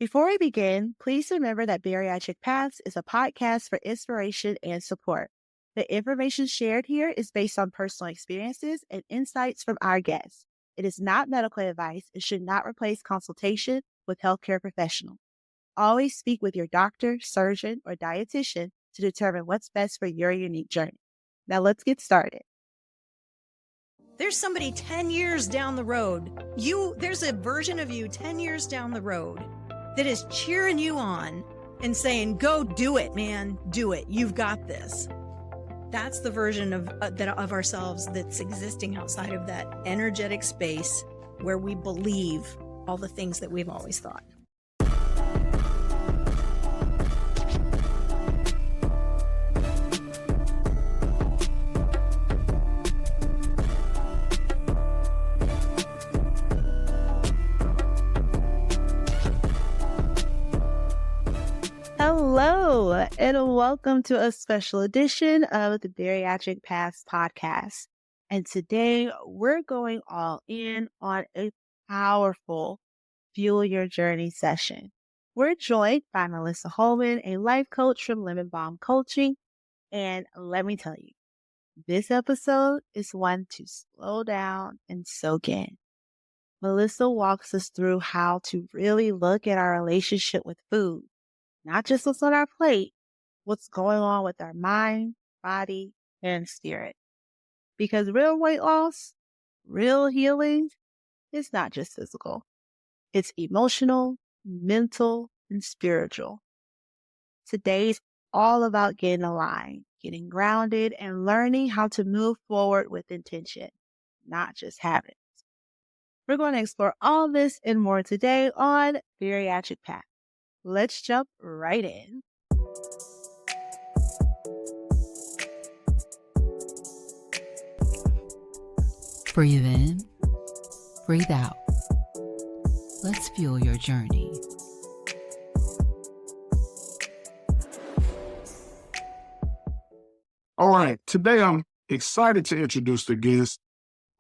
Before we begin, please remember that Bariatric Paths is a podcast for inspiration and support. The information shared here is based on personal experiences and insights from our guests. It is not medical advice and should not replace consultation with healthcare professionals. Always speak with your doctor, surgeon, or dietitian to determine what's best for your unique journey. Now let's get started. There's somebody 10 years down the road. There's a version of you 10 years down the road that is cheering you on and saying, go do it, man. Do it. You've got this. That's the version of ourselves that's existing outside of that energetic space where we believe all the things that we've always thought. Hello, and welcome to a special edition of the Bariatric Paths Podcast. And today we're going all in on a powerful Fuel Your Journey session. We're joined by Melissa Holman, a life coach from Lemon Balm Coaching. And let me tell you, this episode is one to slow down and soak in. Melissa walks us through how to really look at our relationship with food. Not just what's on our plate, what's going on with our mind, body, and spirit. Because real weight loss, real healing, is not just physical. It's emotional, mental, and spiritual. Today's all about getting aligned, getting grounded, and learning how to move forward with intention, not just habits. We're going to explore all this and more today on Bariatric Path. Let's jump right in. Breathe in, breathe out. Let's fuel your journey. All right, today I'm excited to introduce the guest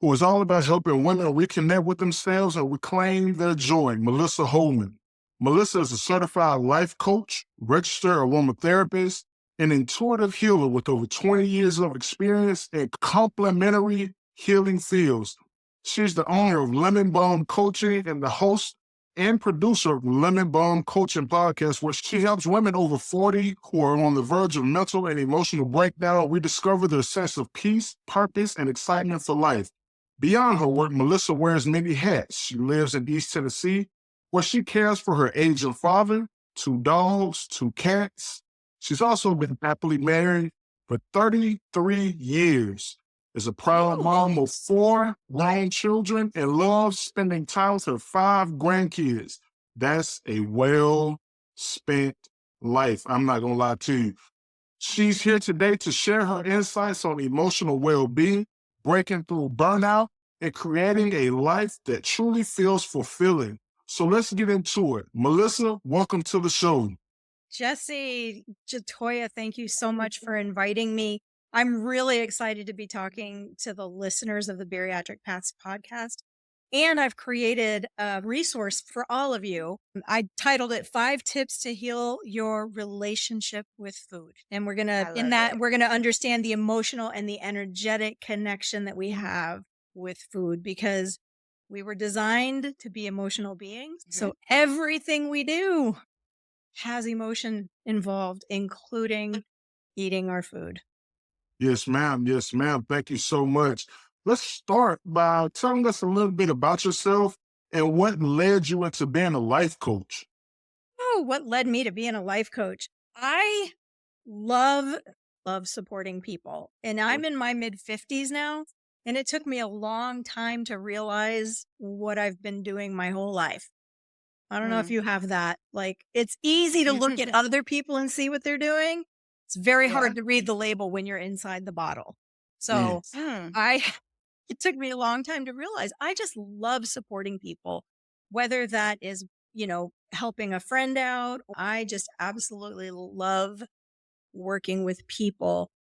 who is all about helping women reconnect with themselves and reclaim their joy, Melissa Holman. Melissa is a certified life coach, registered aromatherapist, and intuitive healer with over 20 years of experience in complementary healing fields. She's the owner of Lemon Balm Coaching and the host and producer of Lemon Balm Coaching Podcast, where she helps women over 40 who are on the verge of mental and emotional breakdown rediscover their sense of peace, purpose, and excitement for life. Beyond her work, Melissa wears many hats. She lives in East Tennessee, where she cares for her aging father, 2 dogs, 2 cats. She's also been happily married for 33 years, is a proud mom of 4 grown children, and loves spending time with her 5 grandkids. That's a well-spent life. I'm not going to lie to you. She's here today to share her insights on emotional well-being, breaking through burnout, and creating a life that truly feels fulfilling. So let's get into it. Melissa, welcome to the show. Jesse, Jatoya, thank you so much for inviting me. I'm really excited to be talking to the listeners of the Bariatric Paths Podcast. And I've created a resource for all of you. I titled it 5 Tips to Heal Your Relationship with Food. And we're going to understand the emotional and the energetic connection that we have with food, because we were designed to be emotional beings. Mm-hmm. So everything we do has emotion involved, including eating our food. Yes, ma'am. Yes, ma'am. Thank you so much. Let's start by telling us a little bit about yourself and what led you into being a life coach. Oh, what led me to being a life coach? I love supporting people. And I'm in my mid-50s now. And it took me a long time to realize what I've been doing my whole life. I don't know if you have that. Like, it's easy to look at other people and see what they're doing. It's very hard to read the label when you're inside the bottle. So it took me a long time to realize I just love supporting people, whether that is, helping a friend out. I just absolutely love working with people.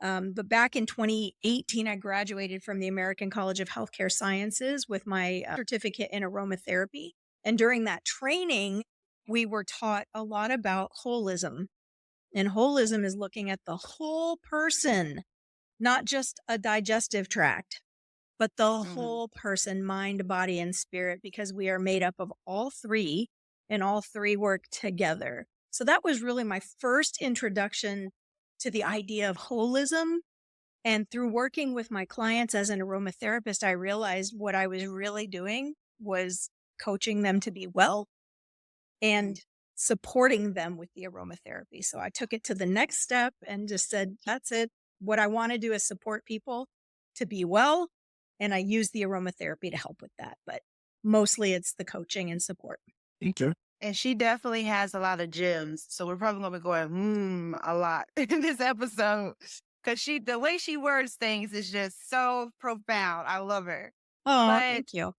But back in 2018, I graduated from the American College of Healthcare Sciences with my certificate in aromatherapy. And during that training, we were taught a lot about holism. And holism is looking at the whole person, not just a digestive tract, but the whole person, mind, body, and spirit, because we are made up of all three, and all three work together. So that was really my first introduction to the idea of holism. And through working with my clients as an aromatherapist, I realized what I was really doing was coaching them to be well and supporting them with the aromatherapy. So I took it to the next step and just said, that's it. What I want to do is support people to be well. And I use the aromatherapy to help with that. But mostly it's the coaching and support. Okay. And she definitely has a lot of gems. So we're probably going to be going, a lot in this episode. Because the way she words things is just so profound. I love her. Oh, But thank you.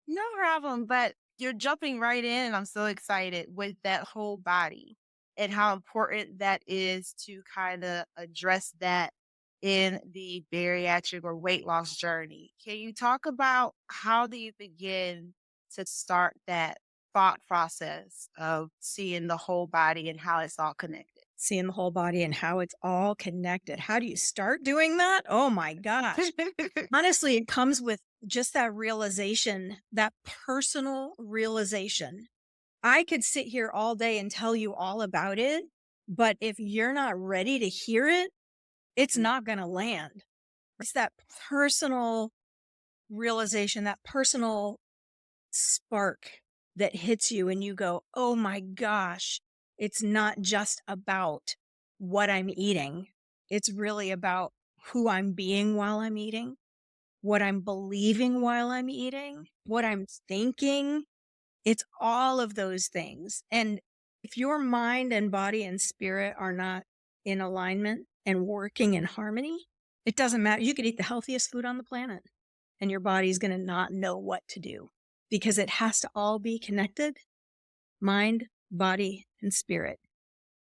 no problem. But you're jumping right in, and I'm so excited with that whole body and how important that is to kind of address that in the bariatric or weight loss journey. Can you talk about how do you begin to start that thought process of seeing the whole body and how it's all connected? Seeing the whole body and how it's all connected. How do you start doing that? Oh my gosh. Honestly, it comes with just that realization, that personal realization. I could sit here all day and tell you all about it, but if you're not ready to hear it, it's not going to land. It's that personal realization, that personal spark that hits you and you go, oh my gosh, it's not just about what I'm eating. It's really about who I'm being while I'm eating, what I'm believing while I'm eating, what I'm thinking. It's all of those things. And if your mind and body and spirit are not in alignment and working in harmony, it doesn't matter. You could eat the healthiest food on the planet and your body's going to not know what to do because it has to all be connected, mind, body, and spirit.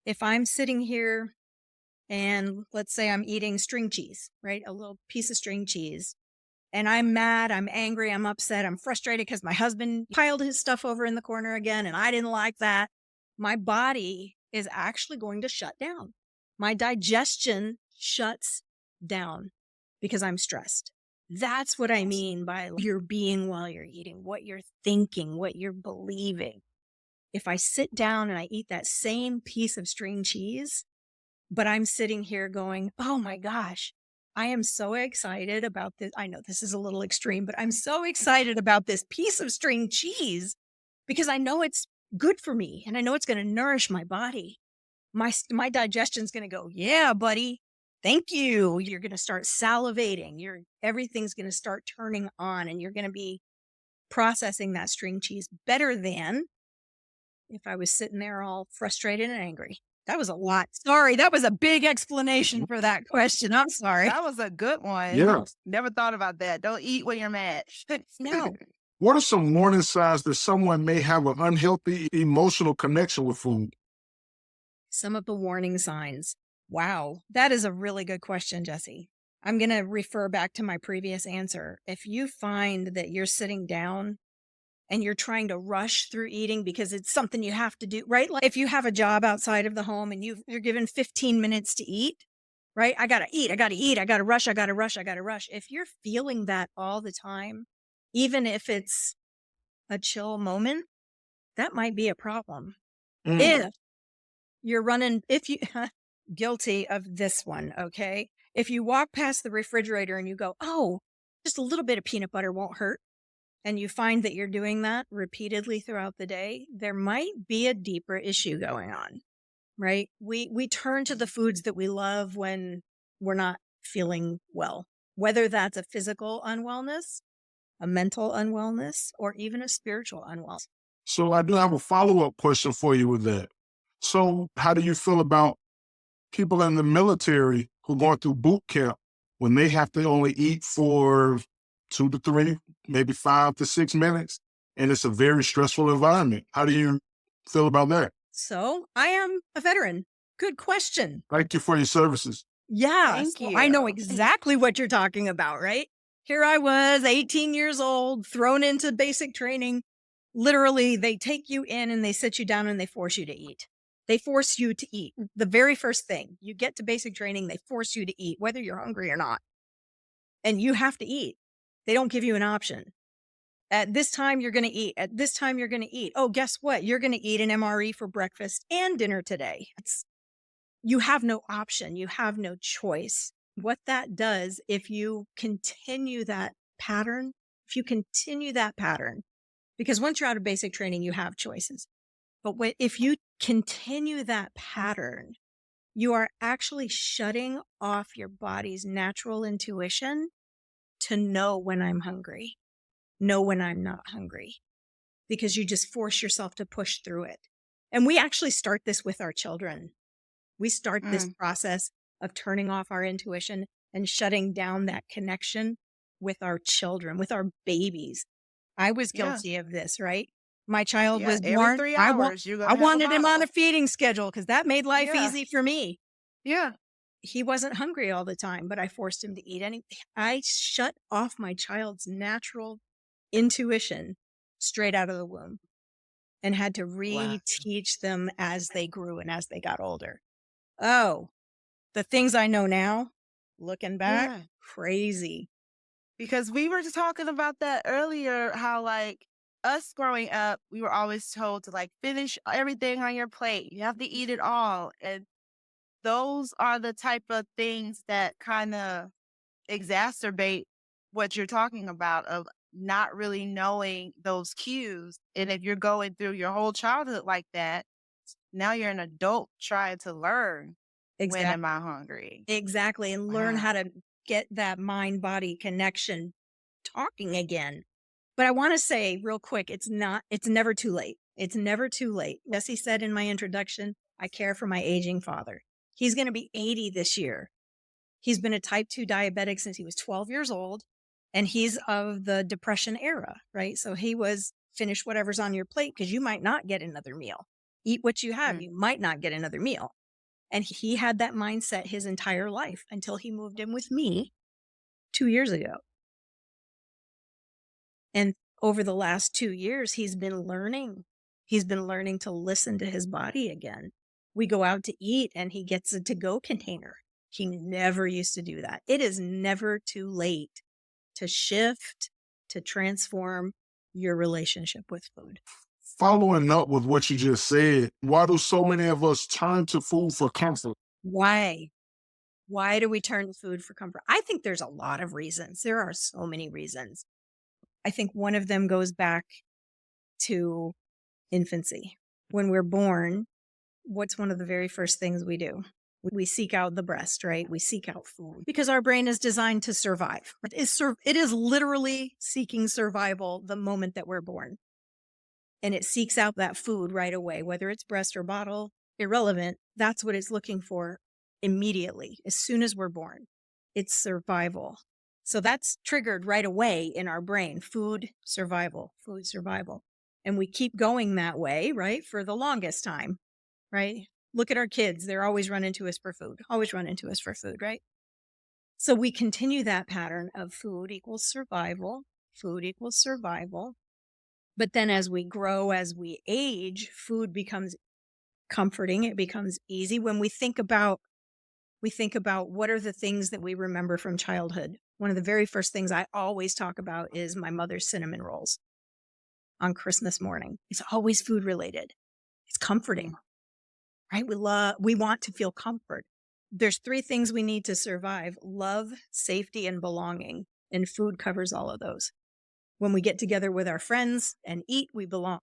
If I'm sitting here and let's say I'm eating string cheese, right? A little piece of string cheese. And I'm mad, I'm angry, I'm upset, I'm frustrated because my husband piled his stuff over in the corner again and I didn't like that. My body is actually going to shut down. My digestion shuts down because I'm stressed. That's what I mean by your being while you're eating, what you're thinking, what you're believing. If I sit down and I eat that same piece of string cheese, but I'm sitting here going, oh my gosh, I am so excited about this. I know this is a little extreme, but I'm so excited about this piece of string cheese because I know it's good for me and I know it's going to nourish my body. My digestion's going to go, yeah, buddy. Thank you. You're going to start salivating. Everything's going to start turning on and you're going to be processing that string cheese better than if I was sitting there all frustrated and angry. That was a lot. Sorry, that was a big explanation for that question. I'm sorry. That was a good one. Yeah. Never thought about that. Don't eat when you're mad. No. What are some warning signs that someone may have an unhealthy emotional connection with food? Some of the warning signs. Wow. That is a really good question, Jesse. I'm going to refer back to my previous answer. If you find that you're sitting down and you're trying to rush through eating because it's something you have to do, right? Like if you have a job outside of the home and you're given 15 minutes to eat, right? I got to eat, I got to rush. If you're feeling that all the time, even if it's a chill moment, that might be a problem. If you're running, guilty of this one, okay? If you walk past the refrigerator and you go, oh, just a little bit of peanut butter won't hurt, and you find that you're doing that repeatedly throughout the day, there might be a deeper issue going on, right? We turn to the foods that we love when we're not feeling well, whether that's a physical unwellness, a mental unwellness, or even a spiritual unwellness. So I do have a follow-up question for you with that. So how do you feel about people in the military who are going through boot camp when they have to only eat for 2 to 3, maybe 5 to 6 minutes, and it's a very stressful environment? How do you feel about that? So I am a veteran. Good question. Thank you for your services. Yeah. Thank so you. I know exactly what you're talking about, right? Here I was, 18 years old, thrown into basic training, Literally, they take you in and they sit you down and they force you to eat. They force you to eat. The very first thing you get to basic training, they force you to eat, whether you're hungry or not. And you have to eat. They don't give you an option. At this time, you're going to eat. At this time, you're going to eat. Oh, guess what? You're going to eat an MRE for breakfast and dinner today. You have no option. You have no choice. What that does, if you continue that pattern, because once you're out of basic training, you have choices. But if you continue that pattern, you are actually shutting off your body's natural intuition to know when I'm hungry, know when I'm not hungry, because you just force yourself to push through it. And we actually start this with our children. We start this process of turning off our intuition and shutting down that connection with our children, with our babies. I was guilty of this, right? My child was every born. 3 I hours, you're gonna I have a wanted him on bottle. a feeding schedule because that made life Yeah. easy for me. Yeah. He wasn't hungry all the time, but I forced him to eat anything. I shut off my child's natural intuition straight out of the womb and had to reteach them as they grew and as they got older. Oh, the things I know now, looking back, Yeah. crazy. Because we were just talking about that earlier, how like us growing up, we were always told to like finish everything on your plate. You have to eat it all. And those are the type of things that kind of exacerbate what you're talking about of not really knowing those cues. And if you're going through your whole childhood like that, now you're an adult trying to learn when am I hungry? Exactly. And learn Wow. how to get that mind-body connection talking again. But I want to say real quick, it's never too late. It's never too late. Jesse said in my introduction, I care for my aging father. He's going to be 80 this year. He's been a type 2 diabetic since he was 12 years old. And he's of the Depression era, right? So he was finish whatever's on your plate because you might not get another meal. Eat what you have. You might not get another meal. And he had that mindset his entire life until he moved in with me 2 years ago. And over the last 2 years, he's been learning. He's been learning to listen to his body again. We go out to eat and he gets a to-go container. He never used to do that. It is never too late to shift, to transform your relationship with food. Following up with what you just said, why do so many of us turn to food for comfort? Why? Why do we turn to food for comfort? I think there's a lot of reasons. There are so many reasons. I think one of them goes back to infancy. When we're born, what's one of the very first things we do? We seek out the breast, right? We seek out food because our brain is designed to survive. It is literally seeking survival the moment that we're born. And it seeks out that food right away, whether it's breast or bottle, irrelevant. That's what it's looking for immediately, as soon as we're born. It's survival. So that's triggered right away in our brain, food, survival. And we keep going that way, right, for the longest time, right? Look at our kids. They're always running to us for food, right? So we continue that pattern of food equals survival. But then as we grow, as we age, food becomes comforting. It becomes easy. When we think about what are the things that we remember from childhood. One of the very first things I always talk about is my mother's cinnamon rolls on Christmas morning. It's always food related. It's comforting, right? We want to feel comfort. There's 3 things we need to survive: love, safety, and belonging. And food covers all of those. When we get together with our friends and eat, we belong.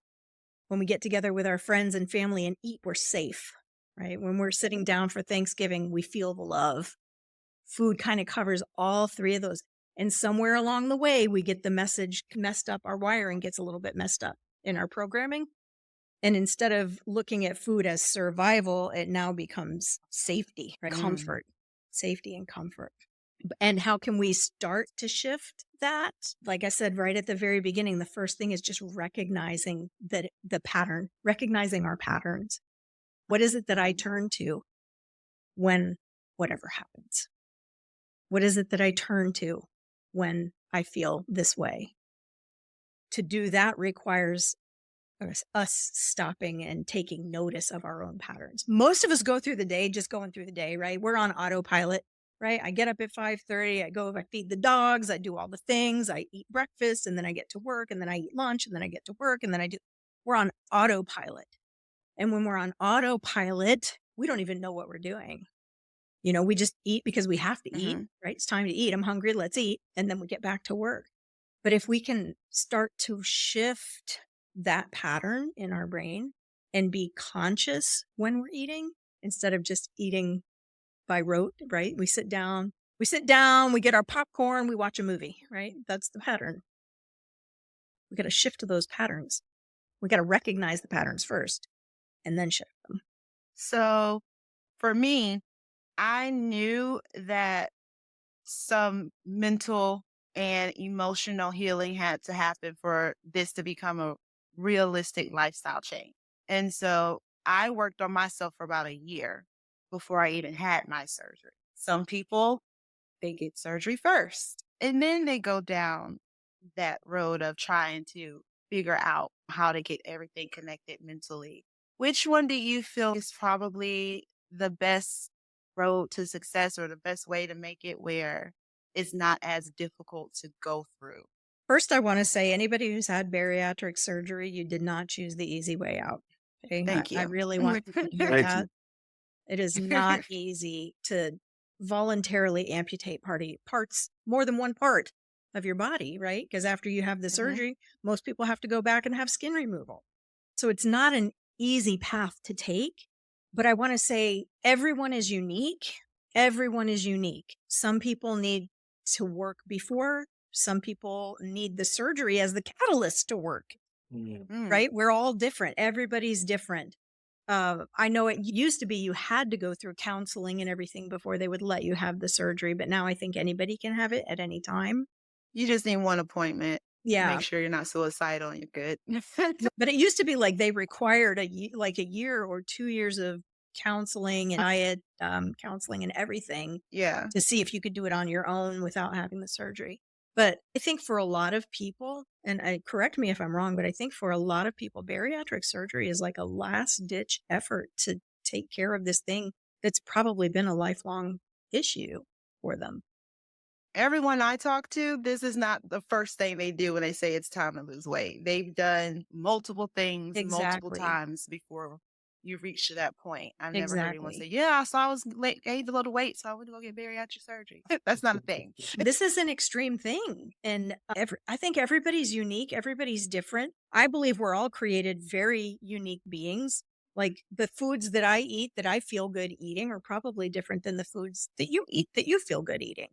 When we get together with our friends and family and eat, we're safe, right? When we're sitting down for Thanksgiving, we feel the love. Food kind of covers all 3 of those. And somewhere along the way, we get the message messed up. Our wiring gets a little bit messed up in our programming. And instead of looking at food as survival, it now becomes safety, right? Comfort, safety and comfort. And how can we start to shift that? Like I said, right at the very beginning, the first thing is just recognizing that the pattern, recognizing our patterns. What is it that I turn to when whatever happens? What is it that I turn to when I feel this way? To do that requires us stopping and taking notice of our own patterns. Most of us go through the day, just going through the day, right? We're on autopilot, right? I get up at 5:30, I feed the dogs, I do all the things, I eat breakfast, and then I get to work, and then I eat lunch, and then I get to work, and then we're on autopilot. And when we're on autopilot, we don't even know what we're doing. We just eat because we have to eat, right? It's time to eat. I'm hungry. Let's eat. And then we get back to work. But if we can start to shift that pattern in our brain and be conscious when we're eating instead of just eating by rote, right? We sit down, we get our popcorn, we watch a movie, right? That's the pattern. We got to shift to those patterns. We got to recognize the patterns first and then shift them. So for me, I knew that some mental and emotional healing had to happen for this to become a realistic lifestyle change. And so I worked on myself for about a year before I even had my surgery. Some people, they get surgery first and then they go down that road of trying to figure out how to get everything connected mentally. Which one do you feel is probably the best road to success or the best way to make it where it's not as difficult to go through? First, I want to say anybody who's had bariatric surgery, you did not choose the easy way out. Okay? Thank you. I really want to hear Thank that. you. It is not easy to voluntarily amputate parts, more than one part of your body, right? Because after you have the surgery, most people have to go back and have skin removal. So it's not an easy path to take. But I want to say everyone is unique. Everyone is unique. Some people need to work before. Some people need the surgery as the catalyst to work, right? We're all different. Everybody's different. I know it used to be you had to go through counseling and everything before they would let you have the surgery. But now I think anybody can have it at any time. You just need one appointment. Yeah. Make sure you're not suicidal and you're good. But it used to be like they required a year or 2 years of counseling and diet counseling and everything Yeah. to see if you could do it on your own without having the surgery. But I think for a lot of people, and correct me if I'm wrong, but I think for a lot of people, bariatric surgery is like a last ditch effort to take care of this thing that's probably been a lifelong issue for them. Everyone I talk to, this is not the first thing they do when they say it's time to lose weight. They've done multiple things multiple Exactly. times before you reach to that point. I've never heard anyone Exactly. say, yeah, so I was gained a little weight, so I went to go get bariatric surgery. That's not a thing. This is an extreme thing. And I think everybody's unique. Everybody's different. I believe we're all created very unique beings. Like the foods that I eat that I feel good eating are probably different than the foods that you eat that you feel good eating.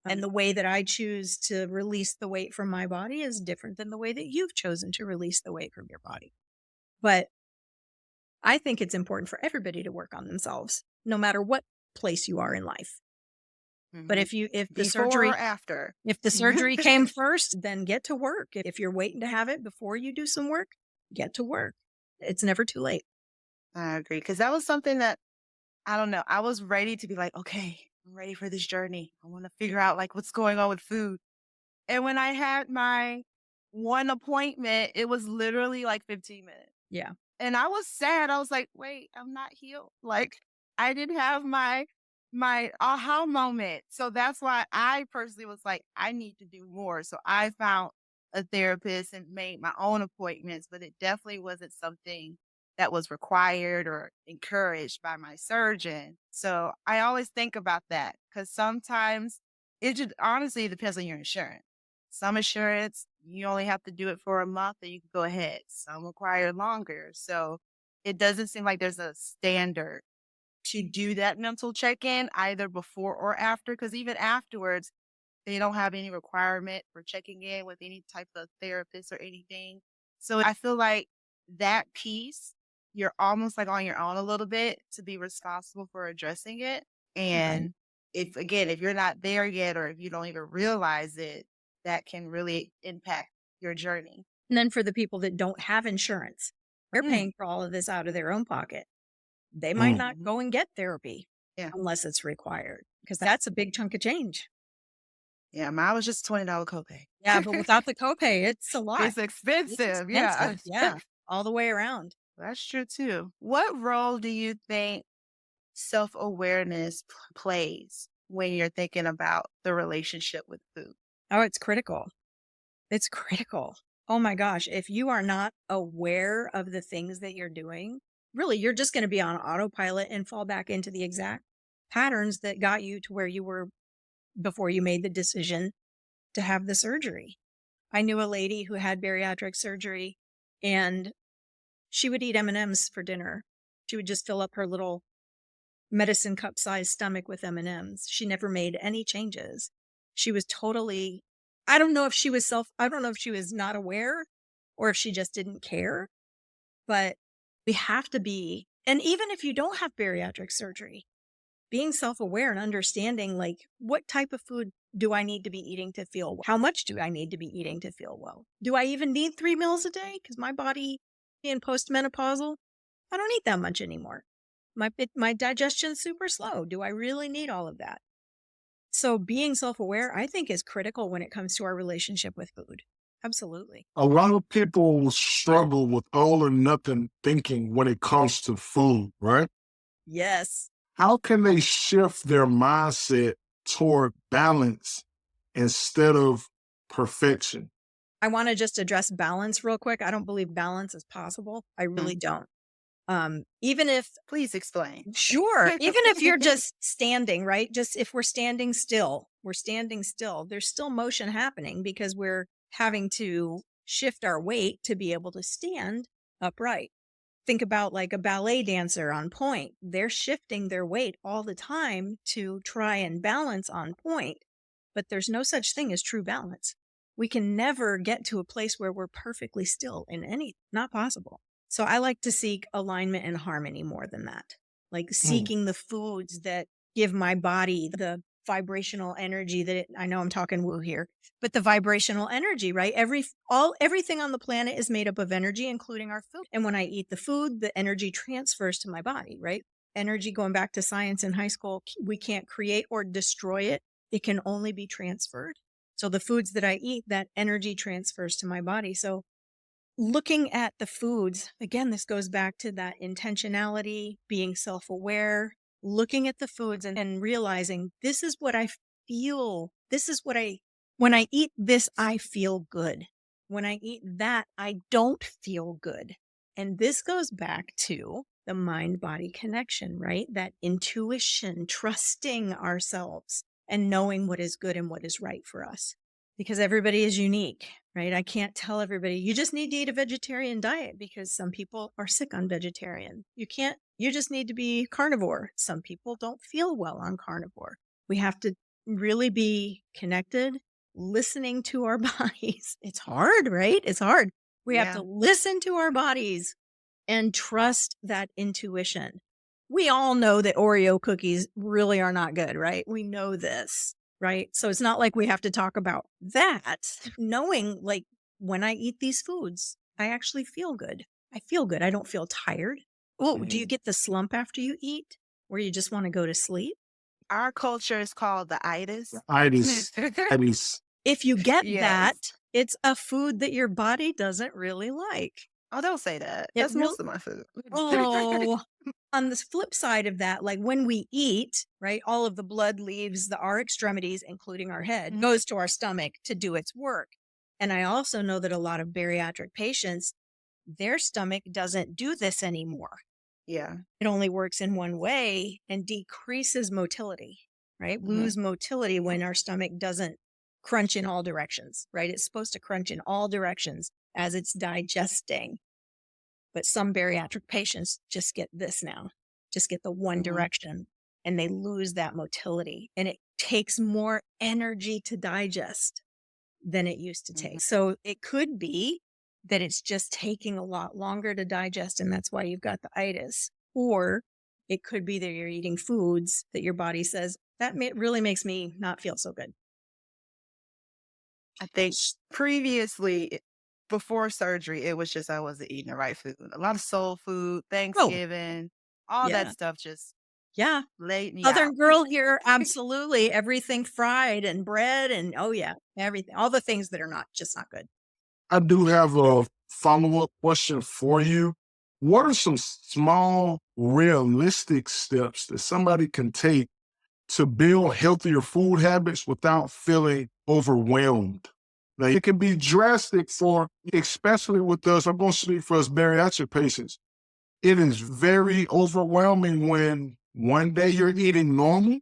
And the way that I choose to release the weight from my body is different than the way that you've chosen to release the weight from your body. But I think it's important for everybody to work on themselves, no matter what place you are in life. But if the Before surgery or after. If the surgery came first, then get to work. If you're waiting to have it before you do some work, get to work. It's never too late. I agree. Because that was something that, I don't know, I was ready to be like, okay, I'm ready for this journey. I want to figure out like what's going on with food. And when I had my one appointment, it was literally like 15 minutes. Yeah. And I was sad. I was like, wait, I'm not healed. Like I didn't have my aha moment. So that's why I personally was like, I need to do more. So I found a therapist and made my own appointments, but it definitely wasn't something that was required or encouraged by my surgeon. So I always think about that because sometimes it just honestly depends on your insurance. Some insurance, you only have to do it for a month and you can go ahead. Some require longer. So it doesn't seem like there's a standard to do that mental check-in either before or after, because even afterwards, they don't have any requirement for checking in with any type of therapist or anything. So I feel like that piece, you're almost like on your own a little bit to be responsible for addressing it. And if you're not there yet, or if you don't even realize it, that can really impact your journey. And then for the people that don't have insurance, they're paying for all of this out of their own pocket. They might not go and get therapy unless it's required, because that's a big chunk of change. Yeah, mine was just $20 copay. Yeah, but without the copay, it's a lot. It's expensive. It's expensive. Yeah. all the way around. That's true too. What role do you think self-awareness plays when you're thinking about the relationship with food? Oh, it's critical. It's critical. Oh my gosh. If you are not aware of the things that you're doing, really, you're just going to be on autopilot and fall back into the exact patterns that got you to where you were before you made the decision to have the surgery. I knew a lady who had bariatric surgery, and she would eat M&Ms for dinner. She would just fill up her little medicine cup sized stomach with M&Ms. She never made any changes. She was totally, I don't know if she was not aware or if she just didn't care, but we have to be, and even if you don't have bariatric surgery, being self-aware and understanding, like, what type of food do I need to be eating to feel well? How much do I need to be eating to feel well? Do I even need 3 meals a day? Because my body, being postmenopausal, I don't eat that much anymore. My digestion's super slow. Do I really need all of that? So being self-aware, I think, is critical when it comes to our relationship with food. Absolutely. A lot of people struggle with all or nothing thinking when it comes to food, right? Yes. How can they shift their mindset toward balance instead of perfection? I want to just address balance real quick. I don't believe balance is possible. I really don't. Even if, Please explain. sure, even if you're just standing, right? Just if we're standing still, there's still motion happening because we're having to shift our weight to be able to stand upright. Think about like a ballet dancer on point. They're shifting their weight all the time to try and balance on point, but there's no such thing as true balance. We can never get to a place where we're perfectly still in any, not possible. So I like to seek alignment and harmony more than that. Like seeking the foods that give my body the vibrational energy that I know I'm talking woo here, but the vibrational energy, right? Everything on the planet is made up of energy, including our food. And when I eat the food, the energy transfers to my body, right? Energy, going back to science in high school, we can't create or destroy it. It can only be transferred. So the foods that I eat, that energy transfers to my body. So looking at the foods, again, this goes back to that intentionality, being self-aware, looking at the foods and realizing this is what I feel. When I eat this, I feel good. When I eat that, I don't feel good. And this goes back to the mind-body connection, right? That intuition, trusting ourselves and knowing what is good and what is right for us. Because everybody is unique, right? I can't tell everybody, you just need to eat a vegetarian diet because some people are sick on vegetarian. You just need to be carnivore. Some people don't feel well on carnivore. We have to really be connected, listening to our bodies. It's hard, right? It's hard. We have to listen to our bodies and trust that intuition. We all know that Oreo cookies really are not good, right? We know this. Right. So it's not like we have to talk about that. Knowing, like, when I eat these foods, I actually feel good. I feel good. I don't feel tired. Oh, do you get the slump after you eat where you just want to go to sleep? Our culture is called the itis. Itis. If you get that, it's a food that your body doesn't really like. Oh, don't say that. That's most of my food. Oh, on the flip side of that, like when we eat, right, all of the blood leaves our extremities, including our head, goes to our stomach to do its work. And I also know that a lot of bariatric patients, their stomach doesn't do this anymore. Yeah. It only works in one way and decreases motility, right? Lose motility when our stomach doesn't crunch in all directions, right? It's supposed to crunch in all directions as it's digesting. But some bariatric patients just get this now, just get the one direction, and they lose that motility. And it takes more energy to digest than it used to take. So it could be that it's just taking a lot longer to digest, and that's why you've got the itis. Or it could be that you're eating foods that your body says, that really makes me not feel so good. I think previously, before surgery, it was just I wasn't eating the right food. A lot of soul food, Thanksgiving, all that stuff just laid me Southern out. girl here, absolutely. Everything fried and bread and everything. All the things that are not good. I do have a follow-up question for you. What are some small, realistic steps that somebody can take to build healthier food habits without feeling overwhelmed? Now, it can be drastic especially with us, I'm going to speak for us bariatric patients. It is very overwhelming when one day you're eating normal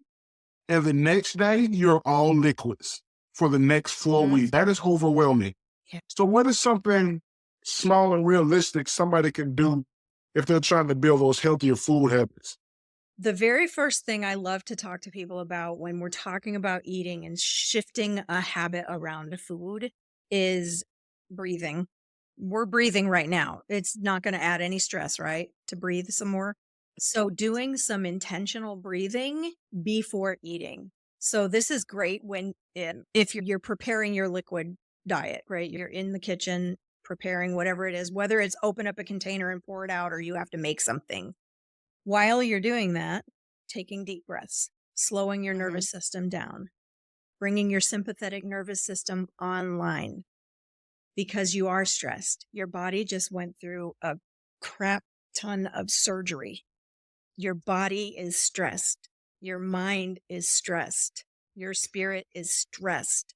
and the next day you're all liquids for the next 4 weeks. That is overwhelming. Yeah. So what is something small and realistic somebody can do if they're trying to build those healthier food habits? The very first thing I love to talk to people about when we're talking about eating and shifting a habit around a food is breathing. We're breathing right now. It's not going to add any stress, right? To breathe some more. So doing some intentional breathing before eating. So this is great if you're preparing your liquid diet, right? You're in the kitchen preparing whatever it is, whether it's open up a container and pour it out or you have to make something. While you're doing that, taking deep breaths, slowing your nervous system down, bringing your sympathetic nervous system online because you are stressed. Your body just went through a crap ton of surgery. Your body is stressed. Your mind is stressed. Your spirit is stressed.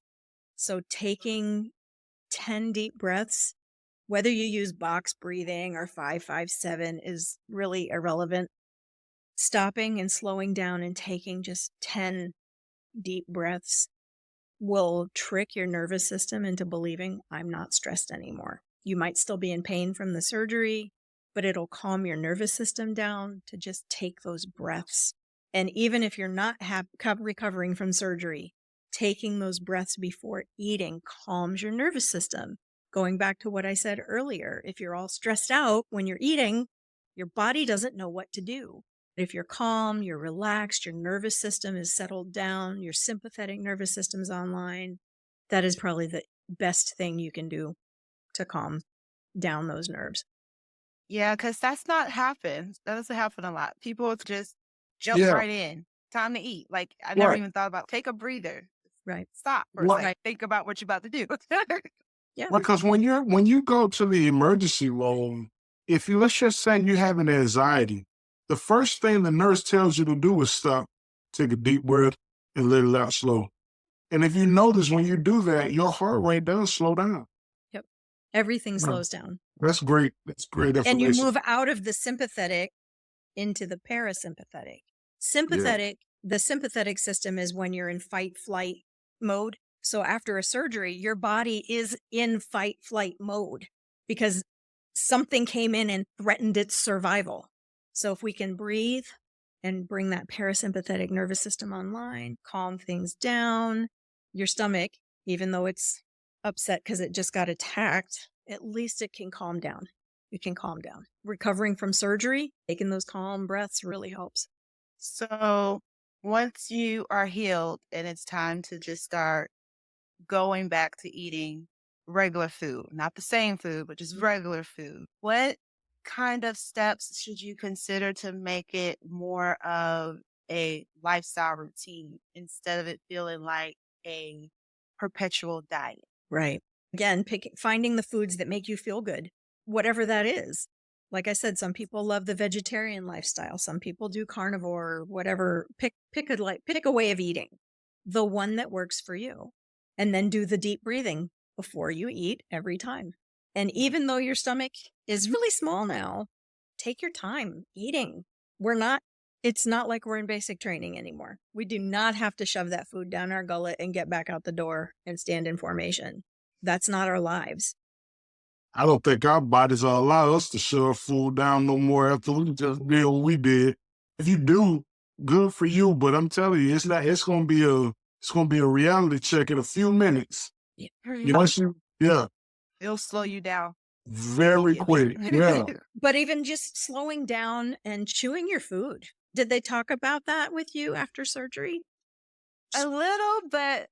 So taking 10 deep breaths, whether you use box breathing or 5-5-7 is really irrelevant. Stopping and slowing down and taking just 10 deep breaths will trick your nervous system into believing I'm not stressed anymore. You might still be in pain from the surgery, but it'll calm your nervous system down to just take those breaths. And even if you're not recovering from surgery, taking those breaths before eating calms your nervous system. Going back to what I said earlier, if you're all stressed out when you're eating, your body doesn't know what to do. If you're calm, you're relaxed, your nervous system is settled down, your sympathetic nervous system is online, that is probably the best thing you can do to calm down those nerves. Yeah, because that's not happen. That doesn't happen a lot. People just jump right in. Time to eat. Like, I never even thought about take a breather. Right. Stop for a second. Think about what you're about to do. Yeah. Because when you go to the emergency room, let's just say you have an anxiety, the first thing the nurse tells you to do is stop, take a deep breath, and let it out slow. And if you notice when you do that, your heart rate does slow down. Yep. Everything slows down. That's great. That's great information. And you move out of the sympathetic into the parasympathetic. The sympathetic system is when you're in fight flight mode. So after a surgery, your body is in fight flight mode because something came in and threatened its survival. So if we can breathe and bring that parasympathetic nervous system online, calm things down, your stomach, even though it's upset because it just got attacked, at least it can calm down. It can calm down. Recovering from surgery, taking those calm breaths really helps. So once you are healed and it's time to just start going back to eating regular food, not the same food, but just regular food, what kind of steps should you consider to make it more of a lifestyle routine instead of it feeling like a perpetual diet? Right. Again, finding the foods that make you feel good, whatever that is. Like I said, some people love the vegetarian lifestyle. Some people do carnivore, whatever. Pick a way of eating, the one that works for you, and then do the deep breathing before you eat every time. And even though your stomach is really small now, take your time eating. It's not like we're in basic training anymore. We do not have to shove that food down our gullet and get back out the door and stand in formation. That's not our lives. I don't think our bodies will allow us to shove food down no more after we just did what we did. If you do, good for you. But I'm telling you, it's gonna be a reality check in a few minutes. Yeah. It'll slow you down very quick. Yeah. But even just slowing down and chewing your food. Did they talk about that with you after surgery? A little, but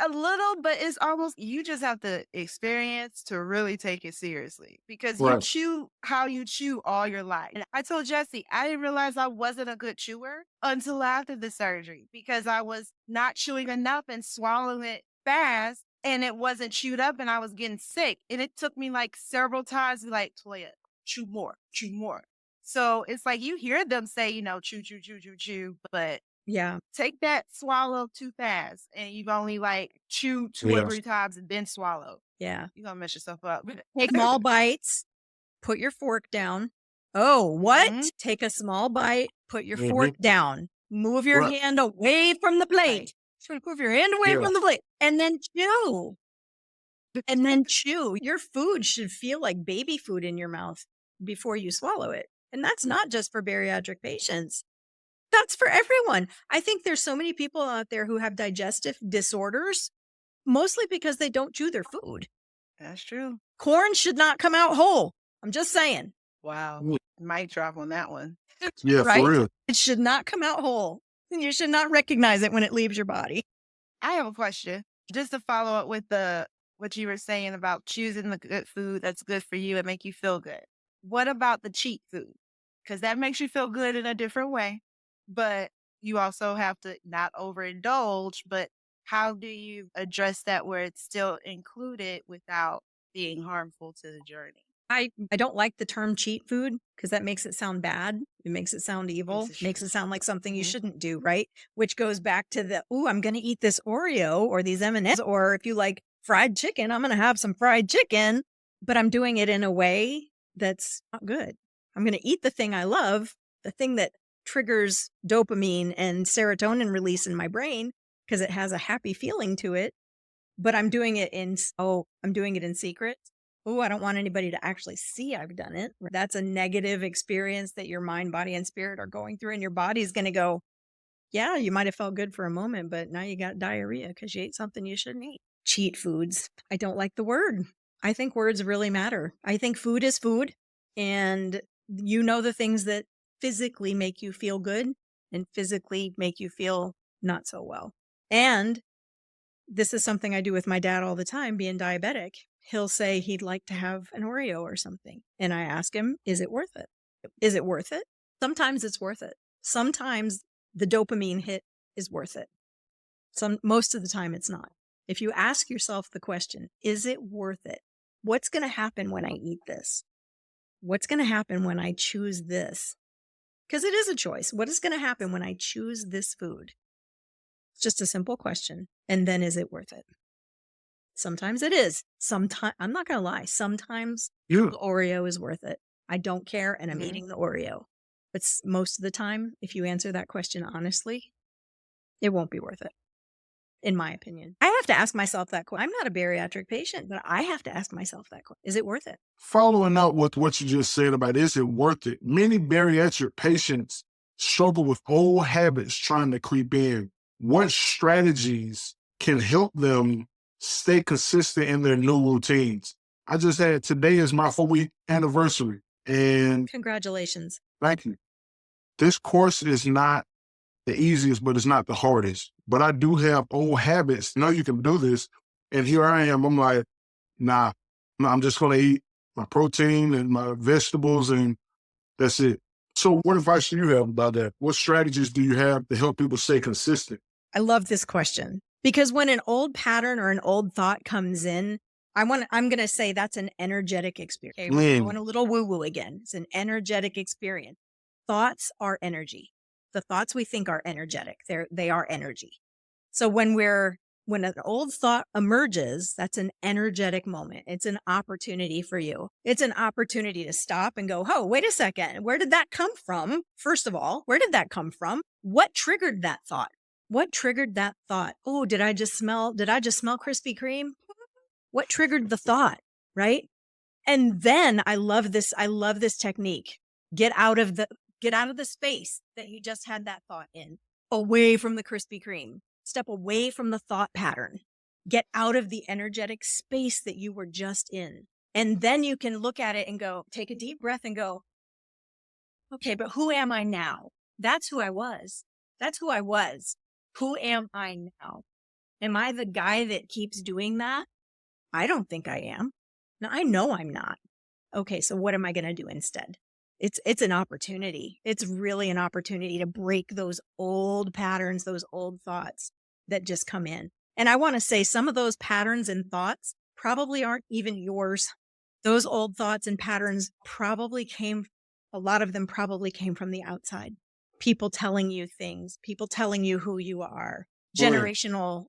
it's almost, you just have to experience to really take it seriously because you chew how you chew all your life. And I told Jesse, I didn't realize I wasn't a good chewer until after the surgery because I was not chewing enough and swallowing it fast and it wasn't chewed up and I was getting sick. And it took me like several times to be like, Toya, chew more, chew more. So it's like you hear them say, chew, chew, chew, chew, chew, but Yeah. take that swallow too fast and you've only like chewed 2 or 3 times and then swallowed. Yeah. You're going to mess yourself up. Take small bites, put your fork down. Oh, what? Mhm. Take a small bite, put your fork down, move your Right. hand away from the plate. Move your hand away Yeah. from the plate and then chew. And then chew. Your food should feel like baby food in your mouth before you swallow it. And that's not just for bariatric patients. That's for everyone. I think there's so many people out there who have digestive disorders, mostly because they don't chew their food. That's true. Corn should not come out whole. I'm just saying. Wow. Mm. Mic drop on that one. Yeah, Right? for real. It should not come out whole. You should not recognize it when it leaves your body. I have a question. Just to follow up with what you were saying about choosing the good food that's good for you and make you feel good. What about the cheat food? Because that makes you feel good in a different way, but you also have to not overindulge. But how do you address that where it's still included without being harmful to the journey? I don't like the term cheat food because that makes it sound bad. It makes it sound evil. Makes it sound like something you shouldn't do, right? Which goes back to the, I'm going to eat this Oreo or these M&Ms, or if you like fried chicken, I'm going to have some fried chicken, but I'm doing it in a way that's not good. I'm going to eat the thing I love, the thing that triggers dopamine and serotonin release in my brain because it has a happy feeling to it, but I'm doing it in secret. I don't want anybody to actually see I've done it. That's a negative experience that your mind, body, and spirit are going through. And your body's going to go, yeah, you might have felt good for a moment, but now you got diarrhea because you ate something you shouldn't eat. Cheat foods. I don't like the word. I think words really matter. I think food is food. And the things that physically make you feel good and physically make you feel not so well. And this is something I do with my dad all the time, being diabetic. He'll say he'd like to have an Oreo or something. And I ask him, is it worth it? Is it worth it? Sometimes it's worth it. Sometimes the dopamine hit is worth it. Most of the time it's not. If you ask yourself the question, is it worth it? What's going to happen when I eat this? What's going to happen when I choose this? Because it is a choice. What is going to happen when I choose this food? It's just a simple question. And then is it worth it? Sometimes it is. Sometimes, I'm not going to lie. Sometimes the Oreo is worth it. I don't care and I'm eating the Oreo. But most of the time, if you answer that question honestly, it won't be worth it. In my opinion, I have to ask myself that question. I'm not a bariatric patient, but I have to ask myself that question. Is it worth it? Following up with what you just said about is it worth it? Many bariatric patients struggle with old habits trying to creep in. What strategies can help them stay consistent in their new routines? I just had, today is my 4-week anniversary. And Congratulations. thank you. This course is not the easiest, but it's not the hardest. But I do have old habits. No, you can do this. And here I am. I'm like, nah, I'm just going to eat my protein and my vegetables and that's it. So what advice do you have about that? What strategies do you have to help people stay consistent? I love this question because when an old pattern or an old thought comes in, I'm going to say that's an energetic experience. Okay, we're going a little woo-woo again. It's an energetic experience. Thoughts are energy. The thoughts we think are energetic. They are energy. So when an old thought emerges, that's an energetic moment. It's an opportunity for you. It's an opportunity to stop and go, oh, wait a second. Where did that come from? First of all, where did that come from? What triggered that thought? What triggered that thought? Oh, did I just smell Krispy Kreme? What triggered the thought? Right? And then I love this technique. Get out of the space that you just had that thought in, away from the Krispy Kreme. Step away from the thought pattern. Get out of the energetic space that you were just in. And then you can look at it and go, take a deep breath and go, okay, but who am I now? That's who I was. Who am I now? Am I the guy that keeps doing that? I don't think I am. No, I know I'm not. Okay, so what am I going to do instead? It's an opportunity. It's really an opportunity to break those old patterns, those old thoughts that just come in. And I want to say some of those patterns and thoughts probably aren't even yours. Those old thoughts and patterns a lot of them probably came from the outside. People telling you things, people telling you who you are, generational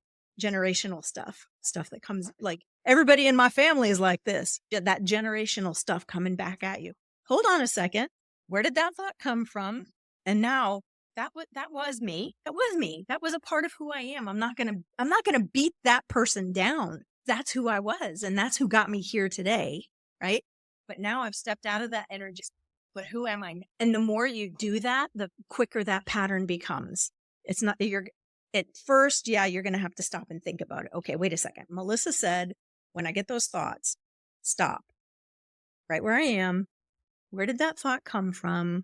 stuff that comes, like everybody in my family is like this, that generational stuff coming back at you. Hold on a second. Where did that thought come from? And now that was me. That was me. That was a part of who I am. I'm not going to beat that person down. That's who I was. And that's who got me here today. Right. But now I've stepped out of that energy. But who am I? And the more you do that, the quicker that pattern becomes. It's not, at first, you're going to have to stop and think about it. Okay, wait a second. Melissa said, when I get those thoughts, stop. Right where I am. Where did that thought come from?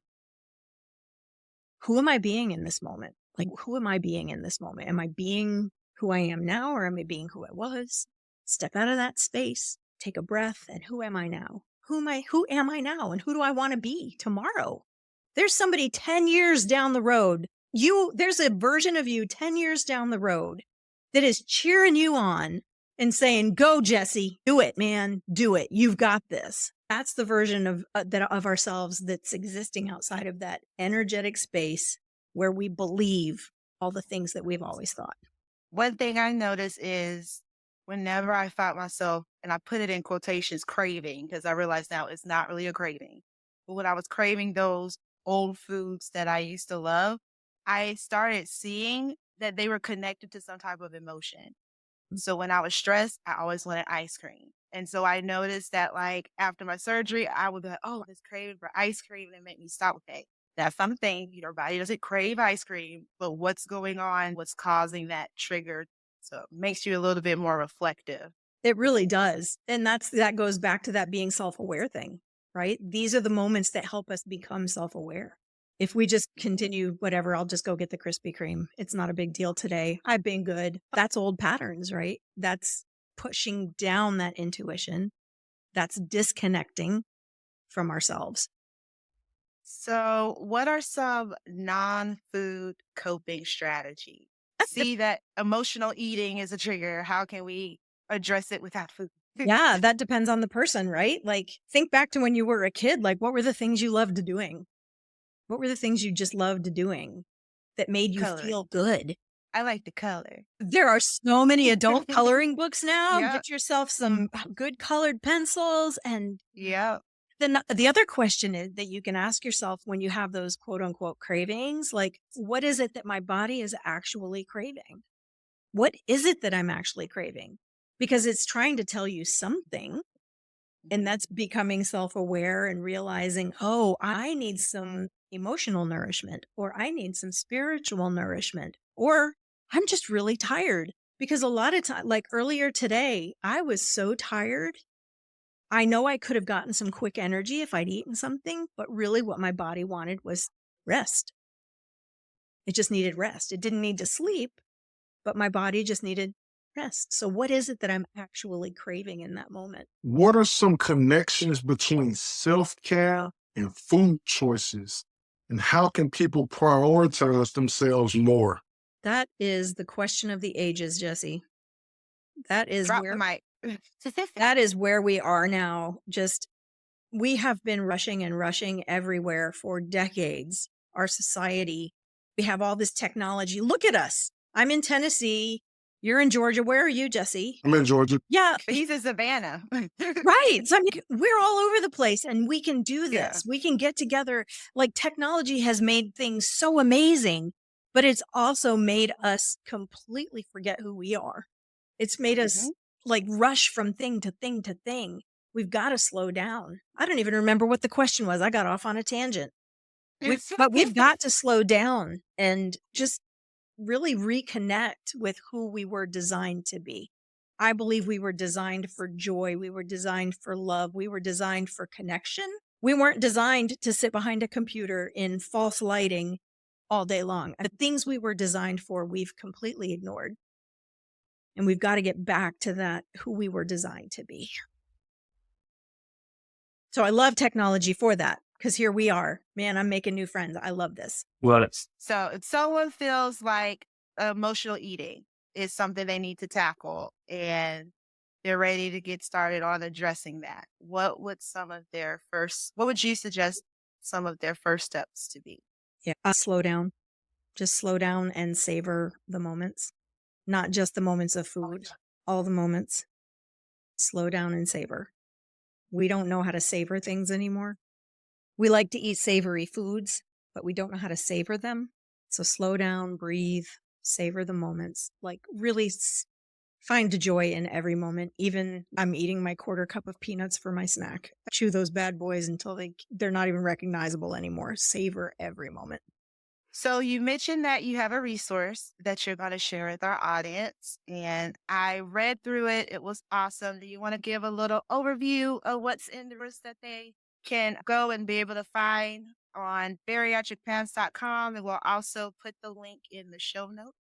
Who am I being in this moment? Like, who am I being in this moment? Am I being who I am now, or am I being who I was? Step out of that space, take a breath, and who am I now? Who am I now? And who do I want to be tomorrow? There's somebody 10 years down the road. There's a version of you 10 years down the road that is cheering you on and saying, go, Jesse, do it, man, do it. You've got this. That's the version of ourselves that's existing outside of that energetic space where we believe all the things that we've always thought. One thing I notice is whenever I found myself, and I put it in quotations, craving, because I realize now it's not really a craving. But when I was craving those old foods that I used to love, I started seeing that they were connected to some type of emotion. So when I was stressed, I always wanted ice cream. And so I noticed that, like, after my surgery, I would be like, oh, this craving for ice cream, and it made me stop. Okay, that's something, your body doesn't crave ice cream, but what's going on? What's causing that trigger? So it makes you a little bit more reflective. It really does. And that goes back to that being self-aware thing, right? These are the moments that help us become self-aware. If we just continue, whatever, I'll just go get the Krispy Kreme. It's not a big deal today. I've been good. That's old patterns, right? That's pushing down that intuition. That's disconnecting from ourselves. So what are some non-food coping strategies? See that emotional eating is a trigger. How can we address it without food? Yeah, that depends on the person, right? Like, think back to when you were a kid. Like, what were the things you loved doing? What were the things you just loved doing that made you feel good? I like to color. There are so many adult coloring books now. Yep. Get yourself some good colored pencils. And Yeah. then the other question is that you can ask yourself when you have those quote unquote cravings, like, what is it that my body is actually craving? What is it that I'm actually craving? Because it's trying to tell you something. And that's becoming self-aware and realizing, oh, I need some emotional nourishment, or I need some spiritual nourishment, or I'm just really tired. Because a lot of time, like earlier today, I was so tired. I know I could have gotten some quick energy if I'd eaten something, but really what my body wanted was rest. It just needed rest. It didn't need to sleep, but my body just needed rest. So what is it that I'm actually craving in that moment? What are some connections between self-care and food choices? And how can people prioritize themselves more? That is the question of the ages, Jesse. That is Drop where the mic. that is where we are now. We have been rushing and rushing everywhere for decades. Our society, we have all this technology. Look at us. I'm in Tennessee. You're in Georgia. Where are you, Jesse? I'm in Georgia. Yeah. He's in Savannah. Right. So I mean, we're all over the place and we can do this. Yeah. We can get together. Like, technology has made things so amazing, but it's also made us completely forget who we are. It's made us like rush from thing to thing to thing. We've got to slow down. I don't even remember what the question was. I got off on a tangent. But we've got to slow down and just really reconnect with who we were designed to be. I believe we were designed for joy. We were designed for love. We were designed for connection. We weren't designed to sit behind a computer in false lighting all day long. The things we were designed for, we've completely ignored. And we've got to get back to that, who we were designed to be. So I love technology for that, because here we are. Man, I'm making new friends. I love this. Well, So if someone feels like emotional eating is something they need to tackle and they're ready to get started on addressing that, what would you suggest some of their first steps to be? Yeah. Slow down. Just slow down and savor the moments, not just the moments of food, all the moments. Slow down and savor. We don't know how to savor things anymore. We like to eat savory foods, but we don't know how to savor them. So slow down, breathe, savor the moments, like really find the joy in every moment. Even I'm eating my quarter cup of peanuts for my snack. Chew those bad boys until they're not even recognizable anymore. Savor every moment. So you mentioned that you have a resource that you're going to share with our audience, and I read through it. It was awesome. Do you want to give a little overview of what's in the resource that they can go and be able to find on bariatricpaths.com? And we'll also put the link in the show notes.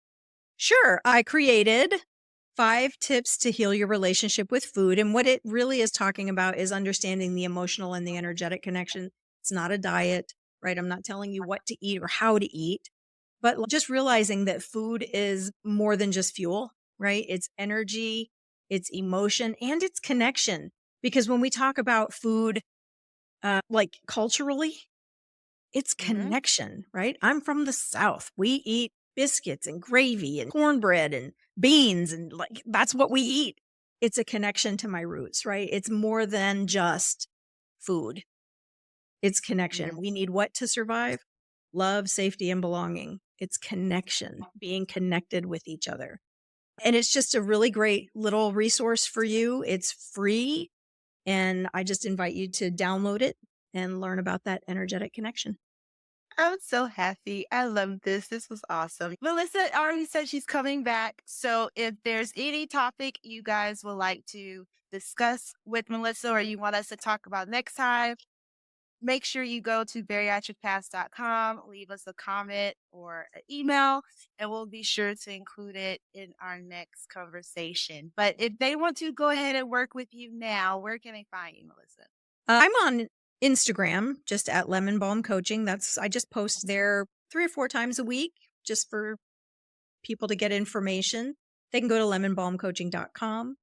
Sure. I created 5 tips to heal your relationship with food. And what it really is talking about is understanding the emotional and the energetic connection. It's not a diet, right? I'm not telling you what to eat or how to eat, but just realizing that food is more than just fuel, right? It's energy, it's emotion, and it's connection. Because when we talk about food, like culturally, it's connection, right? I'm from the South. We eat biscuits and gravy and cornbread and beans, and like that's what we eat. It's a connection to my roots, right? It's more than just food. It's connection. We need what to survive? Love, safety, and belonging. It's connection, being connected with each other. And it's just a really great little resource for you. It's free. And I just invite you to download it and learn about that energetic connection. I'm so happy. I love this. This was awesome. Melissa already said she's coming back. So if there's any topic you guys would like to discuss with Melissa or you want us to talk about next time, make sure you go to bariatricpaths.com, leave us a comment or an email, and we'll be sure to include it in our next conversation. But if they want to go ahead and work with you now, where can they find you, Melissa? I'm on Instagram, just at Lemon Balm Coaching. I just post there 3 or 4 times a week just for people to get information. They can go to lemonbalmcoaching.com.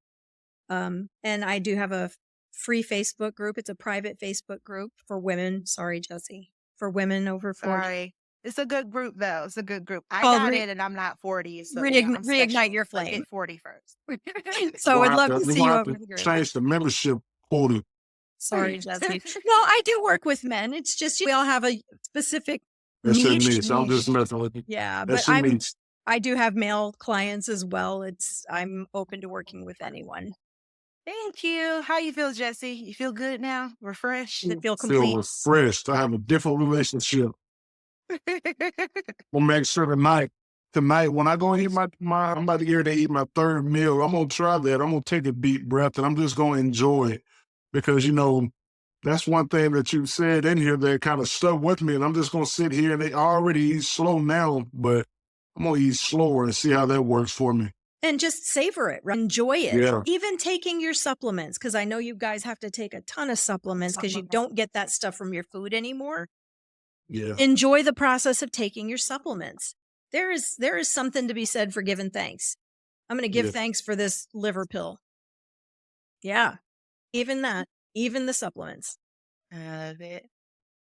And I do have a free Facebook group. It's a private Facebook group for women. Sorry, Jessie. For women over 40. Sorry. It's a good group, though. It's a good group. I Called got it, and I'm not 40. So I'm Reignite special. Your But flame. get 40 first. So I'd love to see you have over to the group. change the membership quota. Sorry, Jessie. Well, I do work with men. It's just we all have a specific That's your niche. niche. I'm just messing with you. Yeah, That's but your niche. I do have male clients as well. I'm open to working with anyone. Thank you. How you feel, Jessie? You feel good now? Refreshed? That feel Feel complete. refreshed. I have a different relationship. We'll make sure tonight when I go and eat I'm about to get ready to eat my 3rd meal. I'm gonna try that. I'm gonna take a deep breath and I'm just gonna enjoy it. Because that's one thing that you said in here that kind of stuck with me. And I'm just gonna sit here and I already eat slow now, but I'm gonna eat slower and see how that works for me. And just savor it, right? Enjoy it. Yeah. Even taking your supplements, because I know you guys have to take a ton of supplements because you don't get that stuff from your food anymore. Yeah. Enjoy the process of taking your supplements. There is something to be said for giving thanks. I'm going to give thanks for this liver pill. Yeah. Even that, even the supplements. I love it.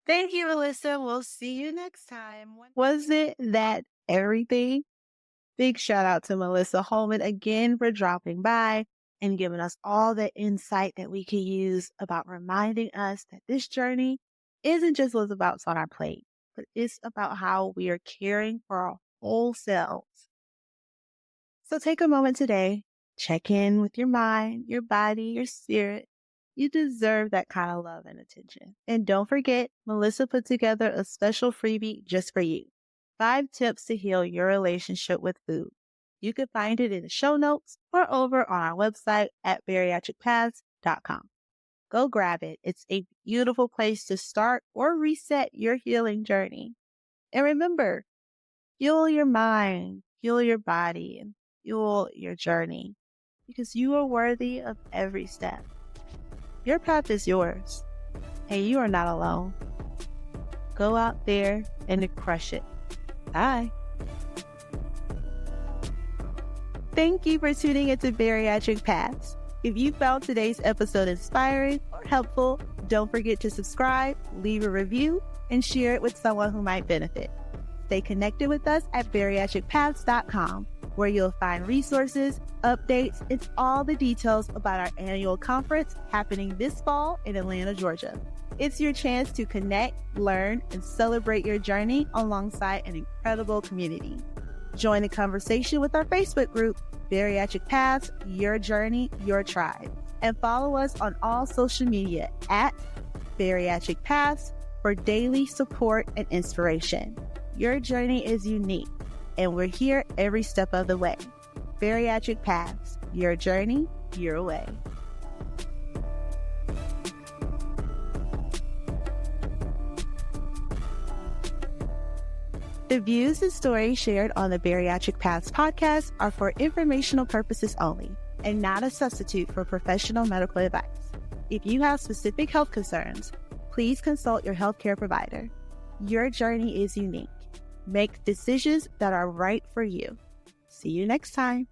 Thank you, Melissa. We'll see you next time. Was it that everything? Big shout out to Melissa Holman again for dropping by and giving us all the insight that we can use about reminding us that this journey isn't just what's about on our plate, but it's about how we are caring for our whole selves. So take a moment today, check in with your mind, your body, your spirit. You deserve that kind of love and attention. And don't forget, Melissa put together a special freebie just for you. 5 tips to heal your relationship with food. You can find it in the show notes or over on our website at bariatricpaths.com. Go grab it. It's a beautiful place to start or reset your healing journey. And remember, fuel your mind, fuel your body, and fuel your journey because you are worthy of every step. Your path is yours, and you are not alone. Go out there and crush it. Bye. Thank you for tuning into Bariatric Paths. If you found today's episode inspiring or helpful, don't forget to subscribe, leave a review, and share it with someone who might benefit. Stay connected with us at bariatricpaths.com, where you'll find resources, updates, and all the details about our annual conference happening this fall in Atlanta, Georgia. It's your chance to connect, learn, and celebrate your journey alongside an incredible community. Join the conversation with our Facebook group, Bariatric Paths, Your Journey, Your Tribe, and follow us on all social media at Bariatric Paths for daily support and inspiration. Your journey is unique, and we're here every step of the way. Bariatric Paths, your journey, your way. The views and stories shared on the Bariatric Paths podcast are for informational purposes only and not a substitute for professional medical advice. If you have specific health concerns, please consult your healthcare provider. Your journey is unique. Make decisions that are right for you. See you next time.